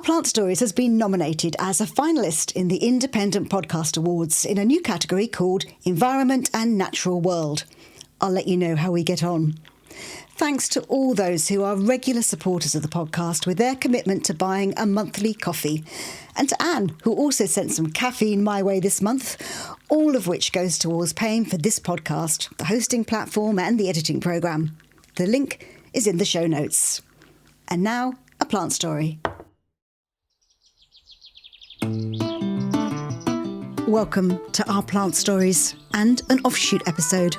Our Plant Stories has been nominated as a finalist in the Independent Podcast Awards in a new category called Environment and Natural World. I'll let you know how we get on. Thanks to all those who are regular supporters of the podcast with their commitment to buying a monthly coffee. And to Anne, who also sent some caffeine my way this month, all of which goes towards paying for this podcast, the hosting platform and the editing programme. The link is in the show notes. And now, a plant story. Welcome to Our Plant Stories and an Offshoot episode.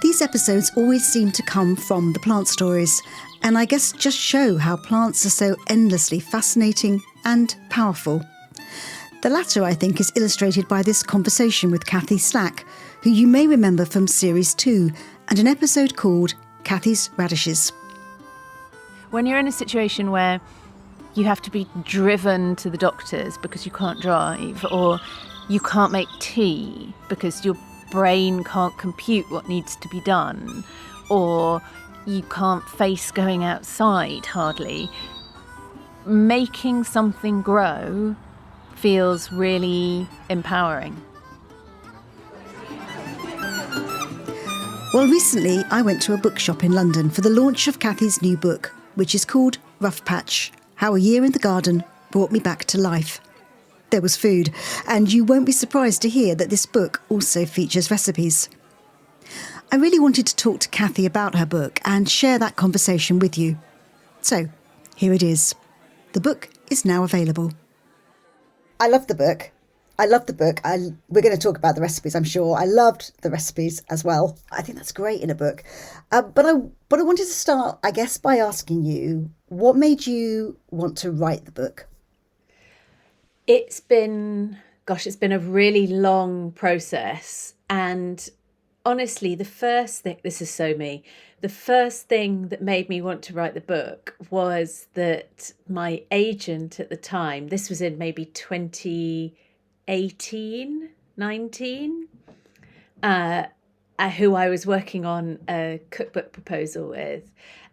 These episodes always seem to come from the plant stories, and I guess just show how plants are so endlessly fascinating and powerful. The latter, I think, is illustrated by this conversation with Kathy Slack, who you may remember from Series 2 and an episode called Kathy's Radishes. When you're in a situation where you have to be driven to the doctors because you can't drive, or you can't make tea because your brain can't compute what needs to be done, or you can't face going outside hardly, making something grow feels really empowering. Well, recently I went to a bookshop in London for the launch of Kathy's new book, which is called Rough Patch: How a Year in the Garden Brought Me Back to Life. There was food, and you won't be surprised to hear that this book also features recipes. I really wanted to talk to Kathy about her book and share that conversation with you. So, here it is. The book is now available. I love the book. We're going to talk about the recipes, I'm sure. I loved the recipes as well. I think that's great in a book. But I wanted to start, I guess, by asking you, what made you want to write the book? It's been a really long process. And honestly, the first thing that made me want to write the book was that my agent at the time, this was in maybe 2018, 19, who I was working on a cookbook proposal with.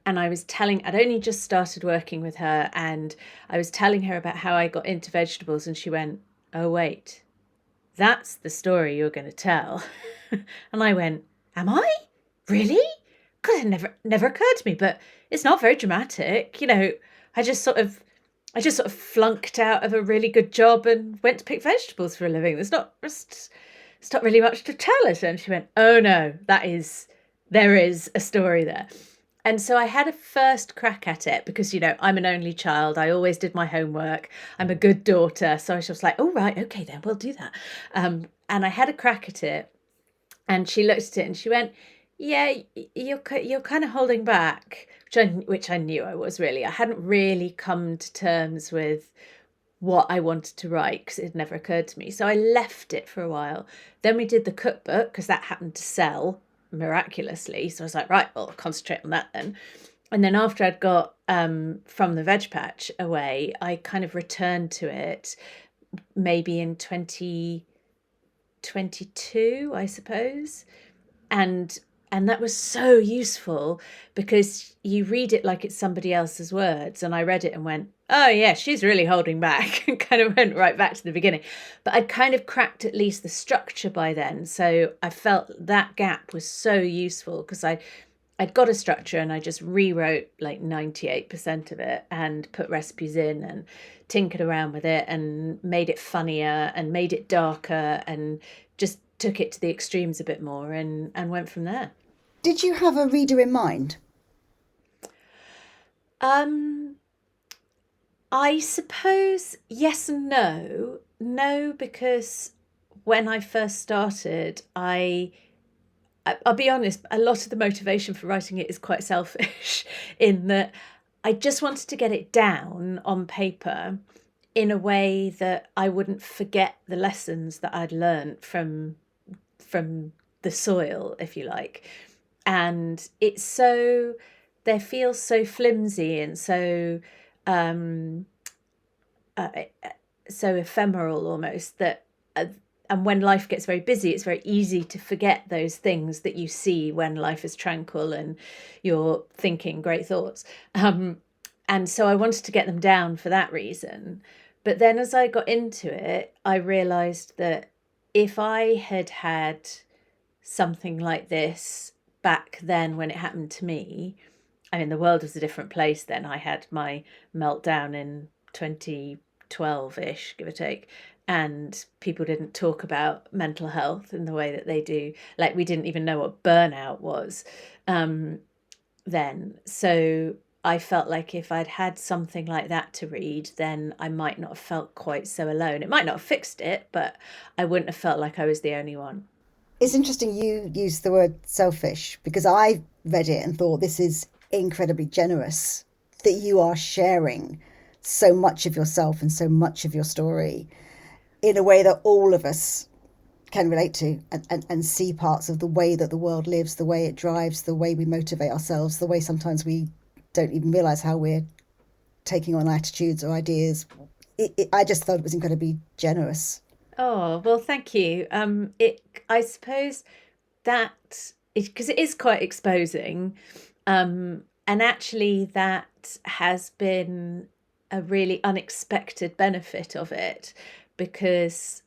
And I'd only just started working with her, and I was telling her about how I got into vegetables, and she went, "Oh, wait, that's the story you're going to tell." And I went, "Am I? Really? God, it never occurred to me, but it's not very dramatic. You know, I just sort of flunked out of a really good job and went to pick vegetables for a living. It's not really much to tell it." And she went, "Oh no, there is a story there." And so I had a first crack at it because, you know, I'm an only child. I always did my homework. I'm a good daughter. So I was just like, "Oh, right, okay, then we'll do that." And I had a crack at it, and she looked at it and she went, "Yeah, you're kind of holding back," which I knew I was really. I hadn't really come to terms with what I wanted to write because it had never occurred to me. So I left it for a while. Then we did the cookbook because that happened to sell miraculously. So I was like, right, well, I'll concentrate on that then. And then after I'd got From the Veg Patch away, I kind of returned to it maybe in 2022, I suppose. And that was so useful because you read it like it's somebody else's words. And I read it and went, "Oh yeah, she's really holding back," and kind of went right back to the beginning. But I'd kind of cracked at least the structure by then. So I felt that gap was so useful because I'd got a structure and I just rewrote like 98% of it and put recipes in and tinkered around with it and made it funnier and made it darker and just took it to the extremes a bit more and went from there. Did you have a reader in mind? I suppose yes and no. No, because when I first started, I'll be honest, a lot of the motivation for writing it is quite selfish in that I just wanted to get it down on paper in a way that I wouldn't forget the lessons that I'd learned from the soil, if you like. And they feel so flimsy and so ephemeral almost that and when life gets very busy, it's very easy to forget those things that you see when life is tranquil and you're thinking great thoughts. And so I wanted to get them down for that reason. But then as I got into it, I realized that if I had had something like this back then when it happened to me, I mean, the world was a different place then. I had my meltdown in 2012-ish, give or take, and people didn't talk about mental health in the way that they do. Like, we didn't even know what burnout was then. So I felt like if I'd had something like that to read, then I might not have felt quite so alone. It might not have fixed it, but I wouldn't have felt like I was the only one. It's interesting you use the word selfish, because I read it and thought this is incredibly generous that you are sharing so much of yourself and so much of your story in a way that all of us can relate to, and see parts of the way that the world lives, the way it drives, the way we motivate ourselves, the way sometimes we don't even realise how we're taking on attitudes or ideas. I just thought it was incredibly generous. Oh, well, thank you. I suppose that because it is quite exposing, and actually that has been a really unexpected benefit of it, because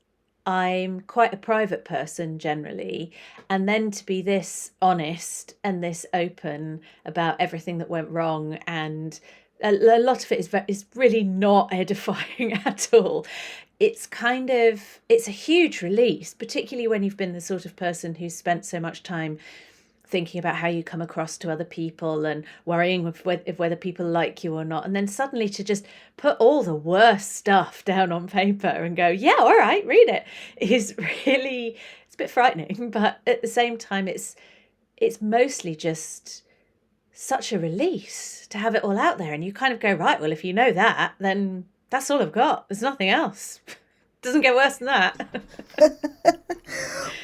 I'm quite a private person generally, and then to be this honest and this open about everything that went wrong, and a lot of it is really not edifying at all. It's a huge release, particularly when you've been the sort of person who's spent so much time thinking about how you come across to other people and worrying if whether people like you or not, and then suddenly to just put all the worst stuff down on paper and go, yeah, all right, read it, is really, it's a bit frightening, but at the same time it's mostly just such a release to have it all out there, and you kind of go, right, well, if you know that, then that's all I've got, there's nothing else. Doesn't get worse than that.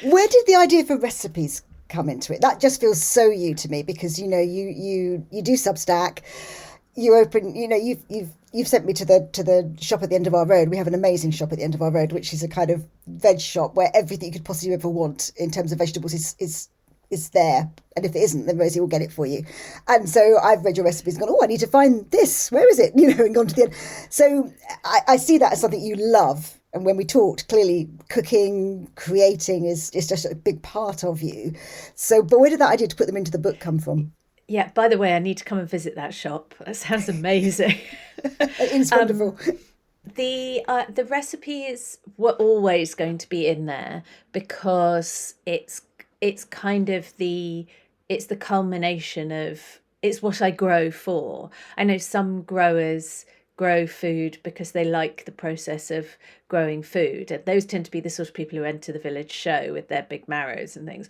Where did the idea for recipes come into it? That just feels so you to me, because you do Substack, you open, you've sent me to the shop at the end of our road. We have an amazing shop at the end of our road, which is a kind of veg shop where everything you could possibly ever want in terms of vegetables is there, and if it isn't, then Rosie will get it for you. And so I've read your recipes and gone, oh, I need to find this, where is it, and gone to the end. So I see that as something you love, and when we talked, clearly cooking, creating is just a big part of you. So, but where did that idea to put them into the book come from? Yeah, by the way, I need to come and visit that shop. That sounds amazing. It's wonderful. The recipes were always going to be in there, because it's kind of it's the culmination of, it's what I grow for. I know some growers grow food because they like the process of growing food, and those tend to be the sort of people who enter the village show with their big marrows and things,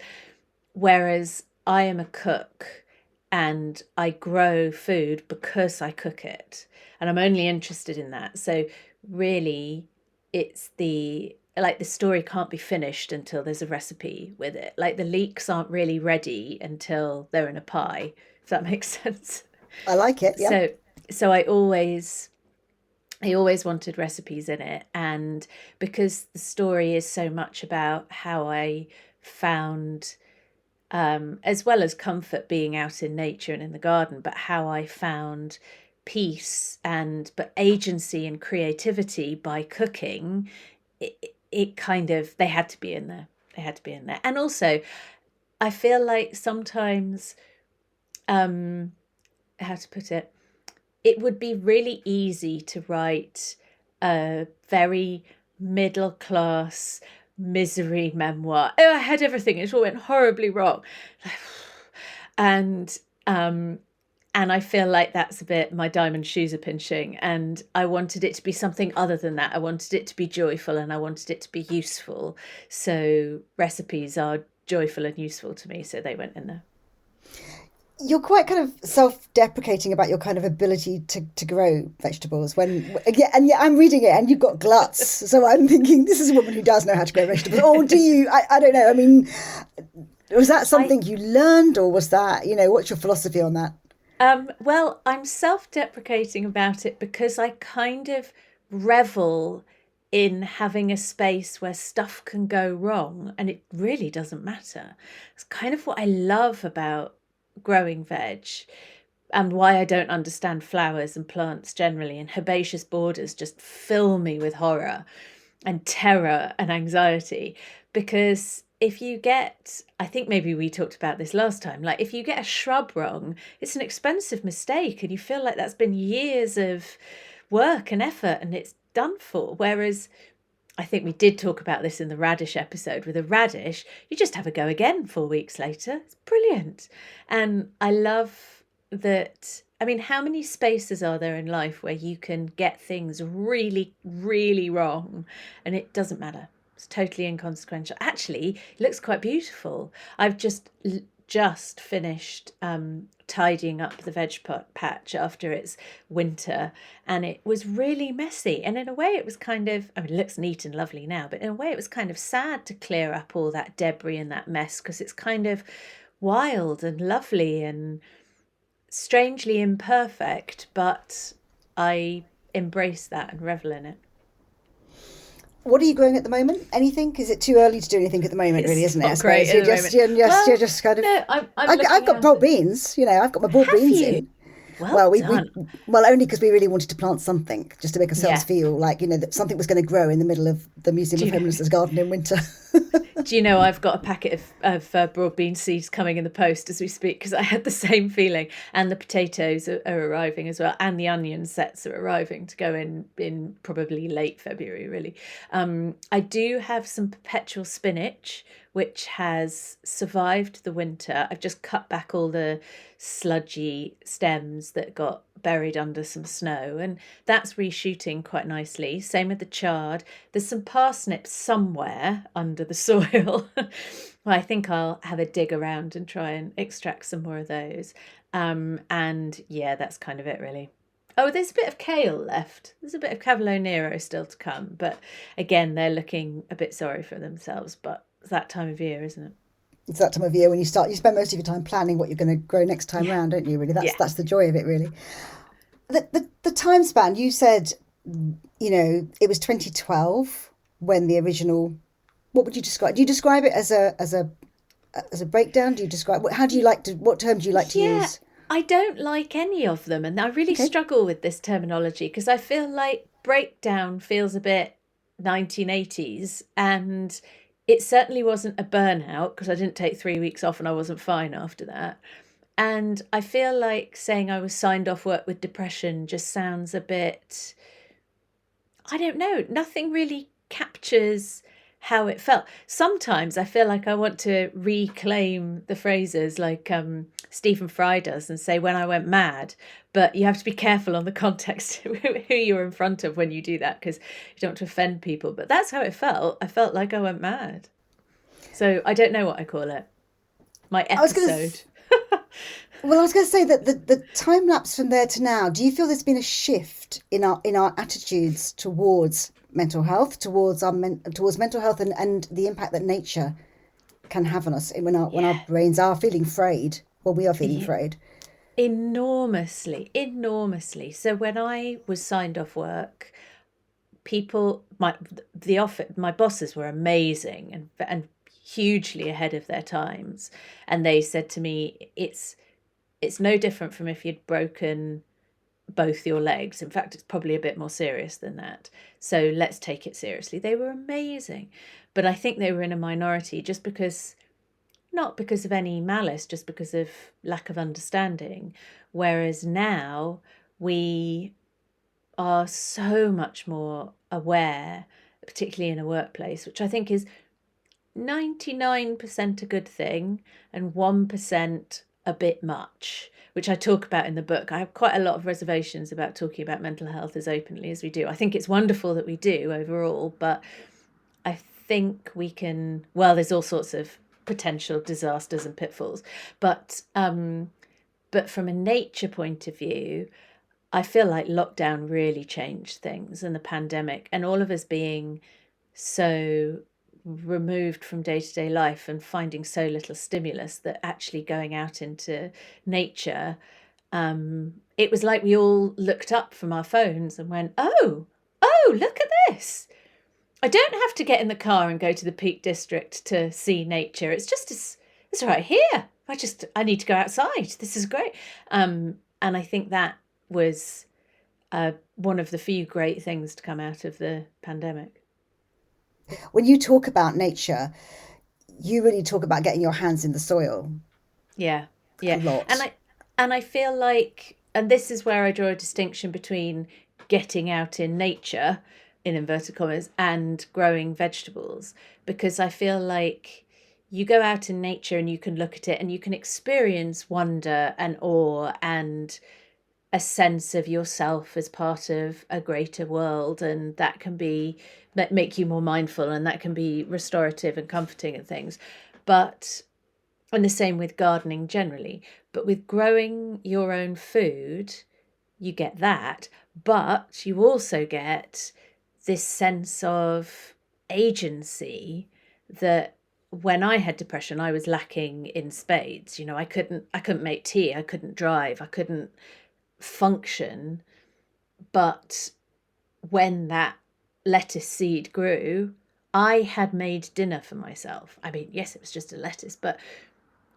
whereas I am a cook and I grow food because I cook it, and I'm only interested in that. So really, it's the story can't be finished until there's a recipe with it. Like, the leeks aren't really ready until they're in a pie, if that makes sense. I like it. Yeah. So I always wanted recipes in it, and because the story is so much about how I found, as well as comfort being out in nature and in the garden, but how I found peace but agency and creativity by cooking. It kind of, they had to be in there. They had to be in there. And also, I feel like sometimes, how to put it, it would be really easy to write a very middle class misery memoir. Oh, I had everything, it all went horribly wrong. And and I feel like that's a bit, my diamond shoes are pinching, and I wanted it to be something other than that. I wanted it to be joyful, and I wanted it to be useful. So recipes are joyful and useful to me, so they went in there. You're quite kind of self-deprecating about your kind of ability to grow vegetables. And yet I'm reading it and you've got gluts. So I'm thinking, this is a woman who does know how to grow vegetables. Or do you? I don't know. I mean, was that something you learned, or was that, what's your philosophy on that? Well, I'm self-deprecating about it because I kind of revel in having a space where stuff can go wrong and it really doesn't matter. It's kind of what I love about growing veg, and why I don't understand flowers and plants generally. And herbaceous borders just fill me with horror and terror and anxiety, because if you get, I think maybe we talked about this last time, like if you get a shrub wrong, it's an expensive mistake and you feel like that's been years of work and effort and it's done for. Whereas I think we did talk about this in the radish episode. With a radish, you just have a go again 4 weeks later. It's brilliant. And I love that. I mean, how many spaces are there in life where you can get things really, really wrong and it doesn't matter? It's totally inconsequential. Actually, it looks quite beautiful. I've just finished tidying up the veg pot patch after its winter, and it was really messy, and in a way it was kind of, I mean, it looks neat and lovely now, but in a way it was kind of sad to clear up all that debris and that mess, because it's kind of wild and lovely and strangely imperfect, but I embrace that and revel in it. What are you growing at the moment? Anything? Is it too early to do anything at the moment, really, isn't it? Not great at the moment. You're just kind of... No, I've got broad beans, I've got my broad beans in. Well done. Well, only because we really wanted to plant something, just to make ourselves feel like, that something was going to grow in the middle of the Museum of Homelessness garden in winter. Do you know, I've got a packet of broad bean seeds coming in the post as we speak, because I had the same feeling. And the potatoes are arriving as well, and the onion sets are arriving to go in probably late February, really. I do have some perpetual spinach, which has survived the winter. I've just cut back all the sludgy stems that got buried under some snow, and that's reshooting quite nicely. Same with the chard. There's some parsnips somewhere under the soil. Well, I think I'll have a dig around and try and extract some more of those. And yeah, that's kind of it, really. Oh, there's a bit of kale left. There's a bit of Cavolo Nero still to come, but again, they're looking a bit sorry for themselves. But it's that time of year, isn't it? It's that time of year when you spend most of your time planning what you're going to grow next time round, don't you, really? That's the joy of it, really. The time span, you said, it was 2012 when the original... What would you describe? Do you describe it as a breakdown? Do you describe... What term do you like to use? I don't like any of them, and I really struggle with this terminology, because I feel like breakdown feels a bit 1980s, and it certainly wasn't a burnout, because I didn't take 3 weeks off and I wasn't fine after that. And I feel like saying I was signed off work with depression just sounds a bit, I don't know, nothing really captures how it felt. Sometimes I feel like I want to reclaim the phrases like Stephen Fry does and say when I went mad, but you have to be careful on the context who you're in front of when you do that, because you don't want to offend people. But that's how it felt. I felt like I went mad. So I don't know what I call it. My episode. Well, I was going to say that the time lapse from there to now, do you feel there's been a shift in our attitudes towards mental health, towards mental health and the impact that nature can have on us when our brains are feeling frayed? Well, we are feeling frayed. Enormously. So when I was signed off work, my bosses were amazing and hugely ahead of their times, and they said to me, it's no different from if you'd broken both your legs. In fact, it's probably a bit more serious than that. So let's take it seriously. They were amazing. But I think they were in a minority just because, not because of any malice, just because of lack of understanding. Whereas now we are so much more aware, particularly in a workplace, which I think is 99% a good thing and 1% a bit much, which I talk about in the book. I have quite a lot of reservations about talking about mental health as openly as we do. I think it's wonderful that we do overall, but I think we can, well, there's all sorts of potential disasters and pitfalls, but from a nature point of view, I feel like lockdown really changed things, and the pandemic, and all of us being so removed from day-to-day life and finding so little stimulus, that actually going out into nature, it was like we all looked up from our phones and went, oh, look at this. I don't have to get in the car and go to the Peak District to see nature. It's right here. I need to go outside. This is great. And I think that was one of the few great things to come out of the pandemic. When you talk about nature, you really talk about getting your hands in the soil Yeah, a yeah. And lot. I feel like, and this is where I draw a distinction between getting out in nature, in inverted commas, and growing vegetables, because I feel like you go out in nature and you can look at it and you can experience wonder and awe and a sense of yourself as part of a greater world, and that can be make you more mindful, and that can be restorative and comforting and things. But and the same with gardening generally. But with growing your own food, you get that, but you also get this sense of agency that when I had depression, I was lacking in spades. You know, I couldn't make tea, I couldn't drive, I couldn't function. But when that lettuce seed grew, I had made dinner for myself. I mean, yes, it was just a lettuce, but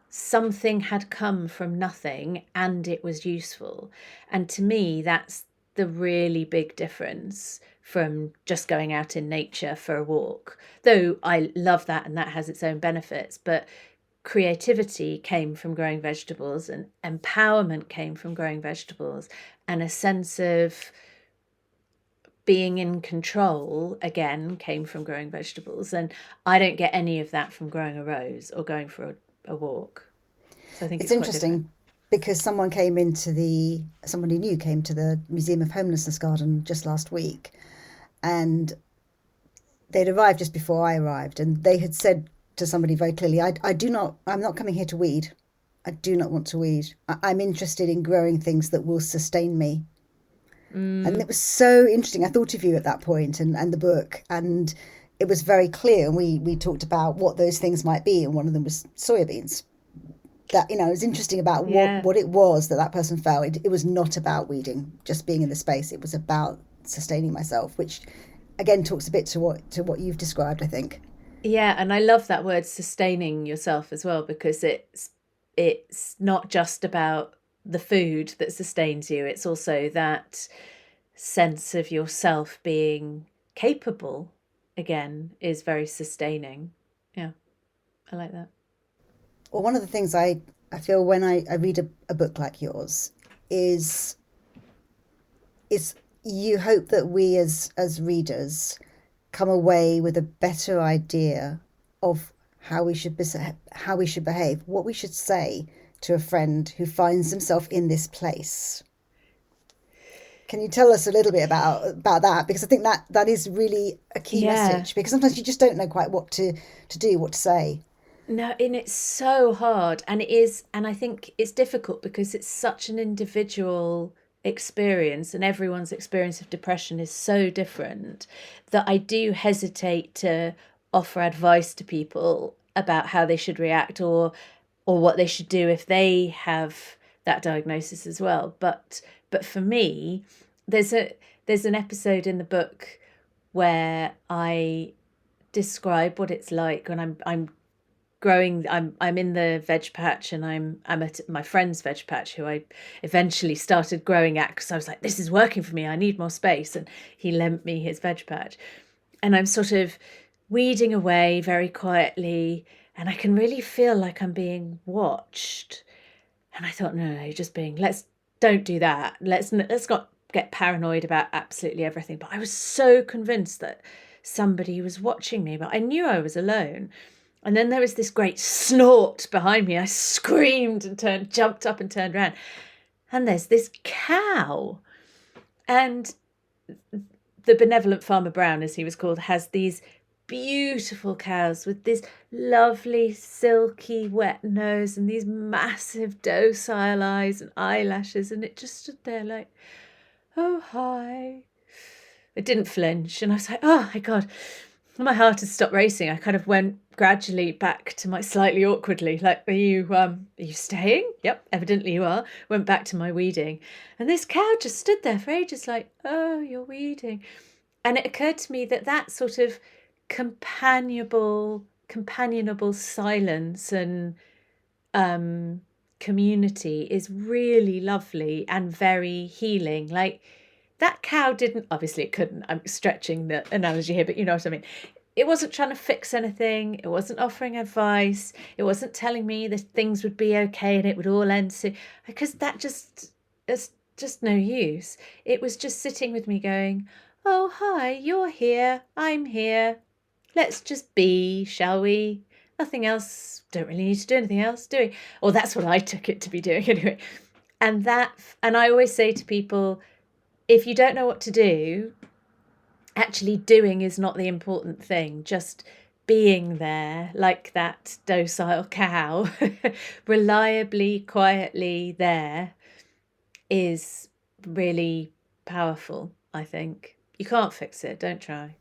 something had come from nothing and it was useful. And to me, that's the really big difference from just going out in nature for a walk. Though I love that and that has its own benefits, but creativity came from growing vegetables and empowerment came from growing vegetables, and a sense of being in control again came from growing vegetables. And I don't get any of that from growing a rose or going for a walk. So I think It's it's quite different. interesting because somebody new came to the Museum of Homelessness Garden just last week, and they'd arrived just before I arrived, and they had said to somebody very clearly, I'm not coming here to weed. I do not want to weed. I'm interested in growing things that will sustain me. And it Mm, was so interesting. I thought of you at that point and the book, and it was very clear. And we talked about what those things might be, and one of them was soya beans. That, it was interesting about yeah. what it was that person felt. It was not about weeding, just being in the space. It was about sustaining myself, which again talks a bit to what you've described, I think. Yeah, and I love that word sustaining yourself as well, because it's not just about the food that sustains you. It's also that sense of yourself being capable again is very sustaining. Yeah, I like that. Well, one of the things I feel when I read a book like yours is is you hope that we as readers come away with a better idea of how we should behave, what we should say to a friend who finds himself in this place. Can you tell us a little bit about that? Because I think that is really a key Yeah. message. Because sometimes you just don't know quite what to do, what to say. No, and it's so hard. And it is, and I think it's difficult because it's such an individual experience, and everyone's experience of depression is so different that I do hesitate to offer advice to people about how they should react, or what they should do if they have that diagnosis as well. But for me, there's a there's an episode in the book where I describe what it's like when I'm growing. I'm in the veg patch, and I'm at my friend's veg patch, who I eventually started growing at because I was like, this is working for me, I need more space, and he lent me his veg patch. And I'm sort of weeding away very quietly, and I can really feel like I'm being watched. And I thought, no, you're just being, let's don't do that, let's not get paranoid about absolutely everything. But I was so convinced that somebody was watching me, but I knew I was alone. And then there was this great snort behind me. I screamed and jumped up and turned around. And there's this cow. And the benevolent Farmer Brown, as he was called, has these beautiful cows with this lovely, silky, wet nose and these massive, docile eyes and eyelashes. And it just stood there like, oh, hi. It didn't flinch. And I was like, oh my God. My heart had stopped racing. I kind of went gradually back to my slightly awkwardly, like, are you staying? Yep, evidently you are. Went back to my weeding. And this cow just stood there for ages, like, oh, you're weeding. And it occurred to me that that sort of companionable silence and community is really lovely and very healing. Like, that cow didn't, obviously it couldn't, I'm stretching the analogy here, but you know what I mean. It wasn't trying to fix anything. It wasn't offering advice. It wasn't telling me that things would be okay and it would all end soon, because that just is just no use. It was just sitting with me going, oh, hi, you're here. I'm here. Let's just be, shall we? Nothing else. Don't really need to do anything else, do we? Or that's what I took it to be doing anyway. And I always say to people, if you don't know what to do, actually doing is not the important thing. Just being there, like that docile cow, reliably, quietly there, is really powerful, I think. You can't fix it, don't try.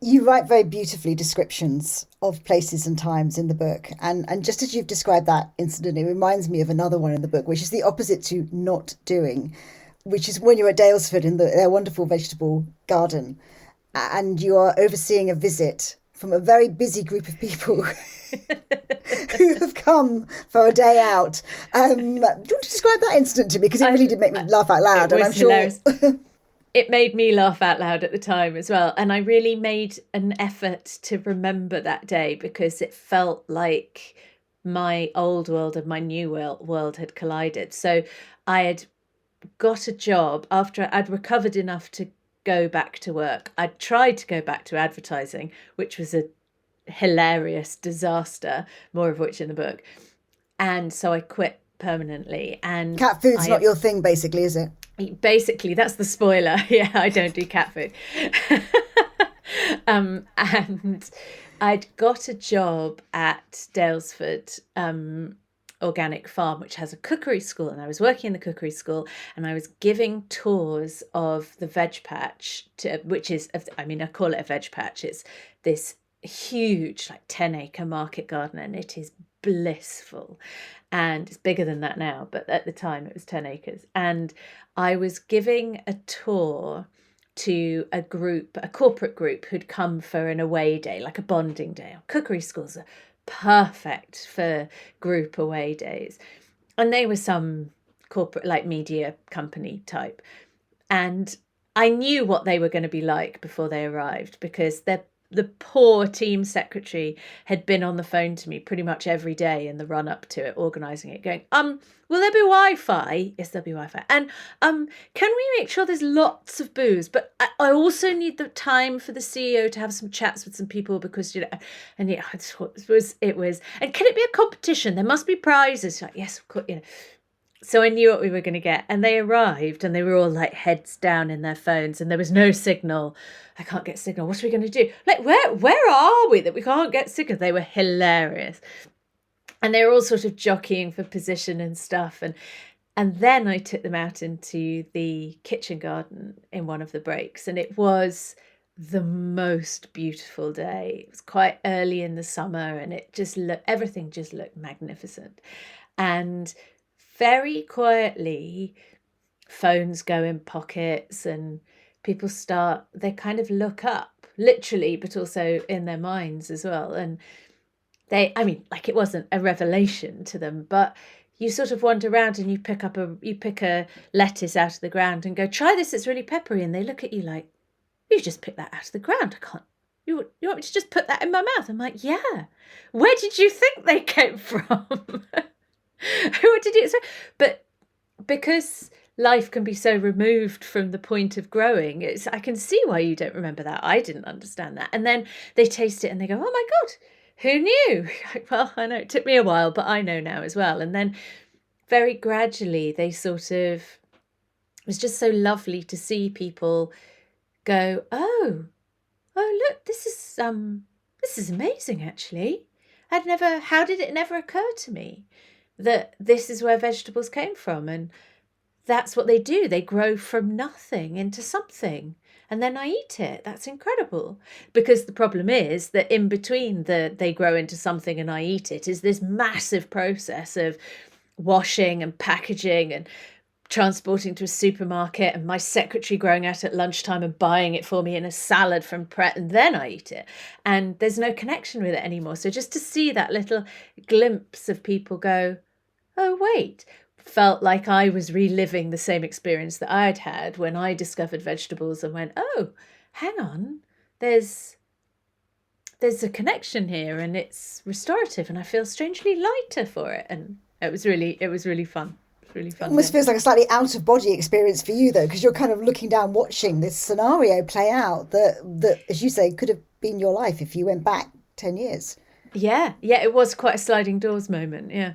You write very beautifully descriptions of places and times in the book. And just as you've described that incident, it reminds me of another one in the book, which is the opposite to not doing, which is when you're at Dalesford in their wonderful vegetable garden and you are overseeing a visit from a very busy group of people who have come for a day out. Do you want to describe that incident to me? Because it really did make me laugh out loud. And I'm hilarious. sure... It made me laugh out loud at the time as well. And I really made an effort to remember that day, because it felt like my old world and my new world had collided. So I had got a job after I'd recovered enough to go back to work. I'd tried to go back to advertising, which was a hilarious disaster, more of which in the book. And so I quit permanently. And cat food's not your thing, basically, is it? Basically, that's the spoiler. Yeah, I don't do cat food. And I'd got a job at Dalesford Organic Farm, which has a cookery school, and I was working in the cookery school, and I was giving tours of the veg patch, which is, I mean, I call it a veg patch. It's this huge, like 10-acre market garden, and it is blissful. And it's bigger than that now, but at the time it was 10 acres. And I was giving a tour to a corporate group who'd come for an away day, like a bonding day. Cookery schools are perfect for group away days. And they were some corporate, like media company type. And I knew what they were going to be like before they arrived, because the poor team secretary had been on the phone to me pretty much every day in the run up to it, organising it, going, will there be Wi-Fi? Yes, there'll be Wi-Fi. And can we make sure there's lots of booze? But I also need the time for the CEO to have some chats with some people, because, you know, and yeah, it was, and can it be a competition? There must be prizes. Like, yes, of course, you know. So I knew what we were going to get. And they arrived and they were all like heads down in their phones, and there was no signal. I can't get signal. What are we going to do? Like, where are we that we can't get signal? They were hilarious. And they were all sort of jockeying for position and stuff. And then I took them out into the kitchen garden in one of the breaks. And it was the most beautiful day. It was quite early in the summer, and everything just looked magnificent. And very quietly, phones go in pockets and people they kind of look up, literally, but also in their minds as well. And like, it wasn't a revelation to them, but you sort of wander around and you pick a lettuce out of the ground and go, try this, it's really peppery. And they look at you like, you just picked that out of the ground. You want me to just put that in my mouth? I'm like, yeah. Where did you think they came from? What did you say? But because life can be so removed from the point of growing, I can see why you don't remember that. I didn't understand that. And then they taste it and they go, oh my God, who knew? Well, I know it took me a while, but I know now as well. And then very gradually they it was just so lovely to see people go, oh look, this is amazing, actually. How did it never occur to me that this is where vegetables came from? And that's what they do. They grow from nothing into something, and then I eat it. That's incredible. Because the problem is that in between they grow into something and I eat it is this massive process of washing and packaging and transporting to a supermarket and my secretary growing out at lunchtime and buying it for me in a salad from Pret, and then I eat it. And there's no connection with it anymore. So just to see that little glimpse of people go, oh, wait, felt like I was reliving the same experience that I'd had when I discovered vegetables and went, oh, hang on, there's a connection here and it's restorative and I feel strangely lighter for it. And it was really fun. Really fun. It almost day. feels like a slightly out of body experience for you though, because you're kind of looking down, watching this scenario play out that, as you say, could have been your life if you went back 10 years. Yeah, it was quite a sliding doors moment. Yeah.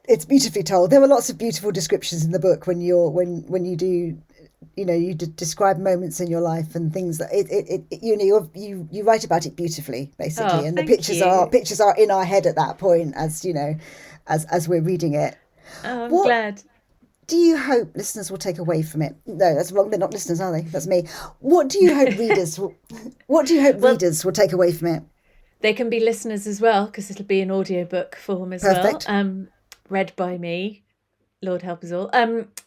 It's beautifully told. There were lots of beautiful descriptions in the book when you do, you describe moments in your life and things that you write about it beautifully, basically. And the pictures are in our head at that point, as as we're reading it. Oh, I'm glad. Do you hope listeners will take away from it? No, that's wrong. They're not listeners, are they? That's me. What do you hope readers will take away from it? They can be listeners as well, because it'll be an audiobook form as Perfect. well. Read by me, Lord help us all.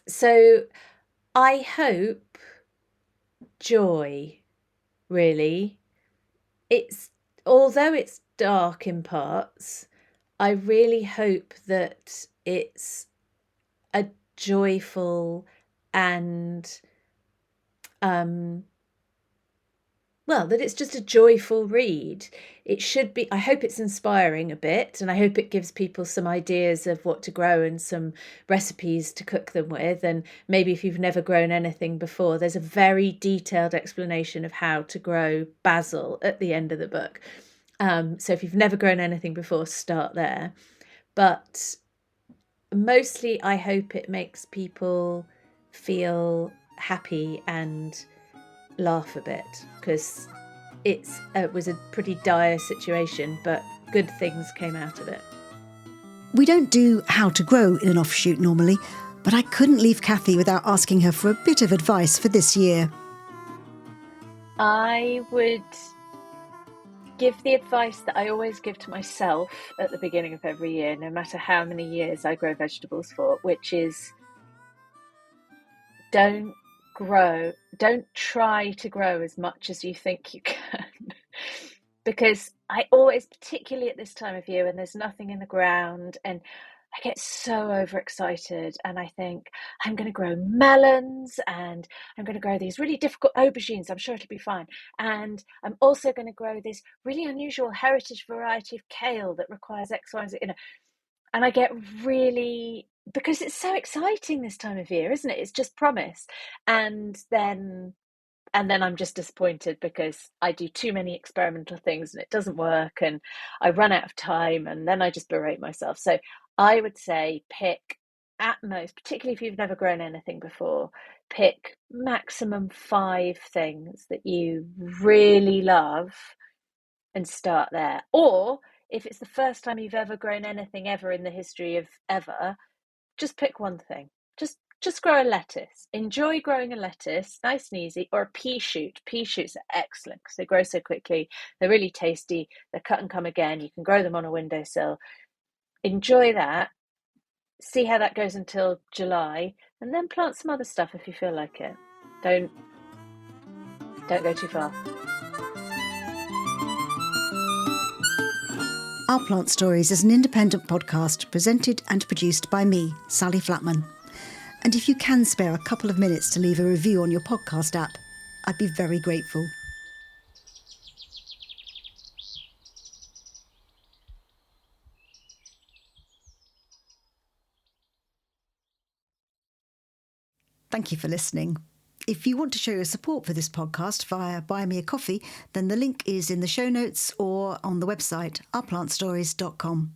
So I hope joy, really. Although it's dark in parts, I really hope that it's a joyful and that it's just a joyful read. It should be. I hope it's inspiring a bit, and I hope it gives people some ideas of what to grow and some recipes to cook them with. And maybe if you've never grown anything before, there's a very detailed explanation of how to grow basil at the end of the book. So if you've never grown anything before, start there. But mostly I hope it makes people feel happy and laugh a bit, because it was a pretty dire situation, but good things came out of it. We don't do how to grow in an offshoot normally, but I couldn't leave Cathy without asking her for a bit of advice for this year. I would give the advice that I always give to myself at the beginning of every year, no matter how many years I grow vegetables for, which is don't try to grow as much as you think you can. Because I always, particularly at this time of year when there's nothing in the ground, and I get so overexcited and I think I'm going to grow melons and I'm going to grow these really difficult aubergines. I'm sure it'll be fine. And I'm also going to grow this really unusual heritage variety of kale that requires X, Y, and Z, and I get really, because it's so exciting this time of year, isn't it? It's just promise. And then I'm just disappointed because I do too many experimental things and it doesn't work and I run out of time, and then I just berate myself. So I would say pick, at most, particularly if you've never grown anything before, pick maximum 5 things that you really love and start there. Or if it's the first time you've ever grown anything ever in the history of ever, just pick one thing. Just grow a lettuce. Enjoy growing a lettuce, nice and easy, or a pea shoot. Pea shoots are excellent because they grow so quickly. They're really tasty. They're cut and come again. You can grow them on a windowsill. Enjoy that. See how that goes until July, and then plant some other stuff if you feel like it. Don't go too far. Our Plant Stories is an independent podcast presented and produced by me, Sally Flatman. And if you can spare a couple of minutes to leave a review on your podcast app, I'd be very grateful. Thank you for listening. If you want to show your support for this podcast via Buy Me a Coffee, then the link is in the show notes or on the website ourplantstories.com.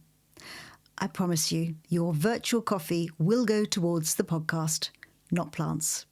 I promise you, your virtual coffee will go towards the podcast, not plants.